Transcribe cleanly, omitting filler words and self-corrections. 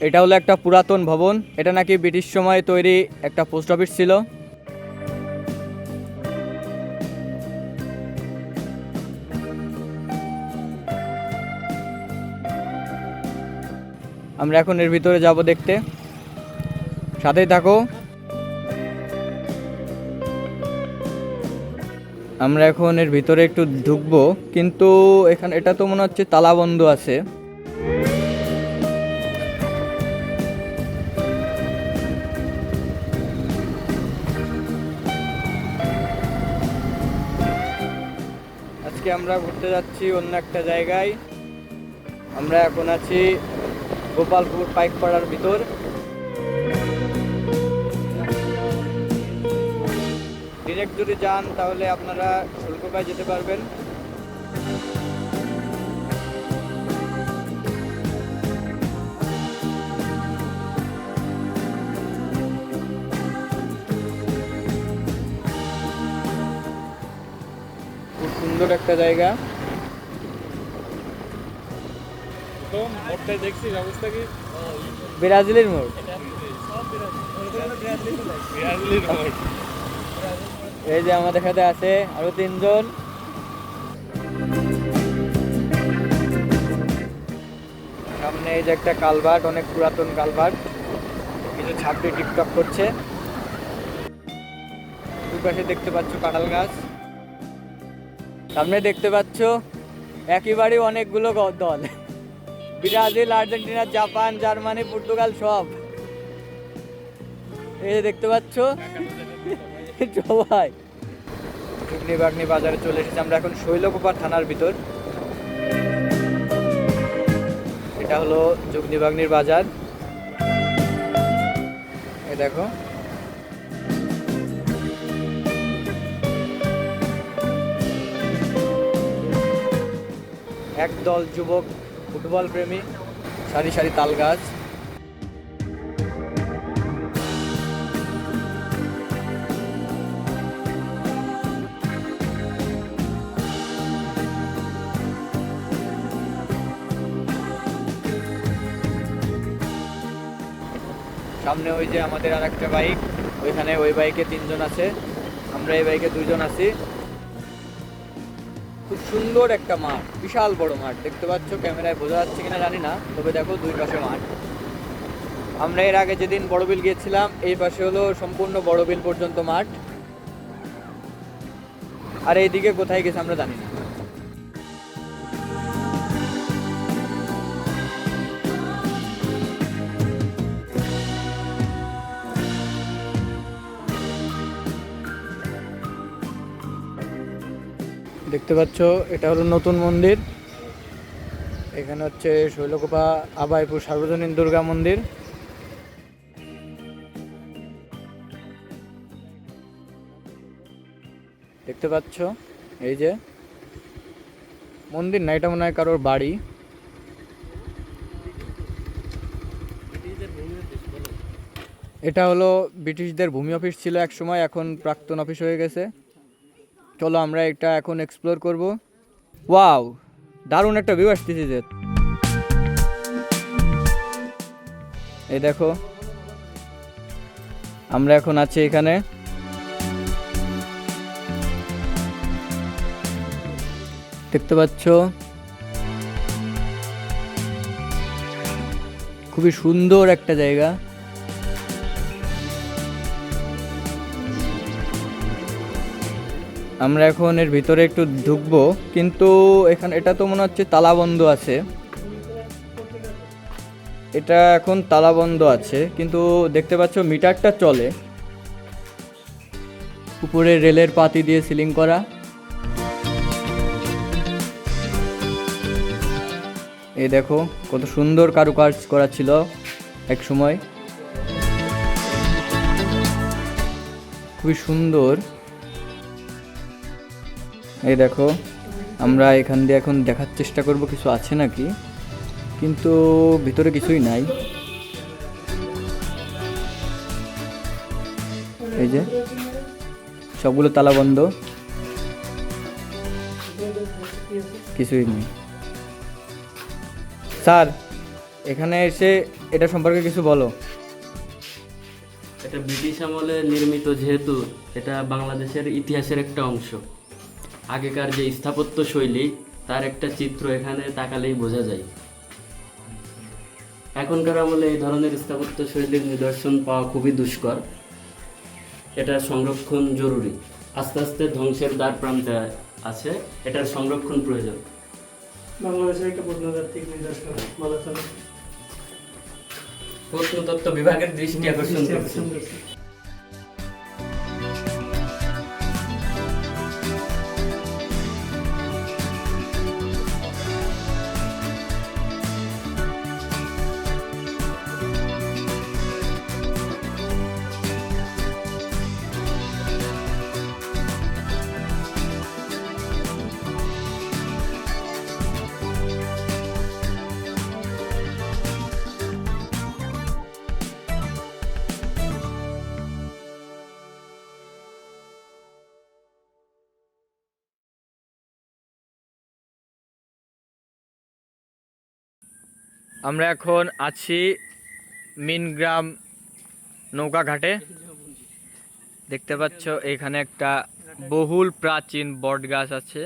এটা হলো একটা পুরাতন ভবন। এটা নাকি ব্রিটিশ সময়ে তৈরি একটা পোস্ট অফিস ছিল। আমরা এখন এর ভিতরে যাব দেখতে, সাথেই থাকো। আমরা এখন এর ভিতরে একটু ঢুকবো, কিন্তু এখানে এটা তো মনে হচ্ছে তালা বন্ধ আছে। আজকে আমরা ঘুরতে যাচ্ছি অন্য একটা জায়গায়। আমরা এখন আছি গোপালপুর পাইকপাড়ার ভিতর। ডিরেক্ট যদি যান তাহলে আপনারা শুল্ককায় যেতে পারবেন। খুব সুন্দর একটা জায়গা। দেখছিস অবস্থা কি? ব্রাজিলের মোড়। এই যে আমাদের সাথে আছে আরো তিনজন। সামনে এই যে একটা কালভার্ট, অনেক পুরাতন কালভার্ট। কিছু ছাত্রী টিকটক করছে। দুই পাশে দেখতে পাচ্ছ কাঁঠাল গাছ। সামনে দেখতে পাচ্ছ একেবারে অনেকগুলো দল, Brazil, Argentina, Japan, Germany, Portugal সব। এই যে দেখতে পাচ্ছ সবাই। যুগনিবাগনি বাজারে চলে এসেছি আমরা এখন শৈলকুপা থানার ভিতর। এটা হলো যুগনিবাগনির বাজার। এই দেখো, একদল যুবক ফুটবল প্রেমী, সারি সারি তাল গাছ। সামনে ওই যে আমাদের আর একটা বাইক, ওইখানে ওই বাইকে তিনজন আছে, আমরা এই বাইকে দুইজন আছি। খুব সুন্দর একটা মাঠ, বিশাল বড় মাঠ দেখতে পাচ্ছ। ক্যামেরায় বোঝা যাচ্ছে কিনা জানি না, তবে দেখো দুই পাশে মাঠ। আমরা এর আগে যেদিন বড়বিল গিয়েছিলাম এই পাশে হলো সম্পূর্ণ বড়বিল পর্যন্ত মাঠ, আর এইদিকে কোথায় গেছে আমরা জানি না। দেখতে পাচ্ছ এটা হলো নতুন মন্দির। এখানে হচ্ছে শৈলকুপা আবাইপুর সার্বজনীন দুর্গা মন্দির। দেখতে পাচ্ছ এই যে মন্দির না, এটা মনে হয় কারোর বাড়ি। এটা হলো ব্রিটিশদের ভূমি অফিস ছিল এক সময়, এখন প্রাক্তন অফিস হয়ে গেছে। চলো আমরা এটা এখন এক্সপ্লোর করব। ওয়াও, দারুণ একটা ভিউ আসতেছে যে। এই দেখো আমরা এখন আছি এখানে। দেখতে পাচ্ছ খুবই সুন্দর একটা জায়গা। আমরা এখন এর ভিতরে একটু ঢুকবো, কিন্তু এখানে এটা তো মনে হচ্ছে তালা বন্ধ আছে। এটা এখন তালা বন্ধ আছে, কিন্তু দেখতে পাচ্ছ মিটারটা চলে। উপরে রেলের পাতি দিয়ে সিলিং করা। এই দেখো কত সুন্দর কারুকাজ করা ছিল এক সময়, খুবই সুন্দর। এই দেখো আমরা এখান দিয়ে এখন দেখার চেষ্টা করব কিছু আছে নাকি, কিন্তু ভিতরে কিছুই নাই। এই যে সবগুলো তালা বন্ধ, কিছুই নেই। স্যার এখানে এসে এটা সম্পর্কে কিছু বলো। এটা ব্রিটিশ আমলে নির্মিত, যেহেতু এটা বাংলাদেশের ইতিহাসের একটা অংশ। আগেকার যে স্থাপত্য শৈলী তার একটা চিত্র এখানে তাকালেই বোঝা যায়। এখনকার আমলে এই ধরনের স্থাপত্য শৈলীর নিদর্শন পাওয়া খুবই দুষ্কর। এটার সংরক্ষণ জরুরি। আস্তে আস্তে ধ্বংসের দ্বার প্রান্তে আছে, এটার সংরক্ষণ প্রয়োজন। বাংলাদেশের একটা প্রত্নতাত্ত্বিক নিদর্শন বলা চলে। প্রত্নতত্ত্ব বিভাগের দৃষ্টি আকর্ষণ করছে। আমরা এখন আছি মিনগ্রাম নৌকা ঘাটে। দেখতে পাচ্ছ এখানে একটা বহুল প্রাচীন বট গাছ আছে।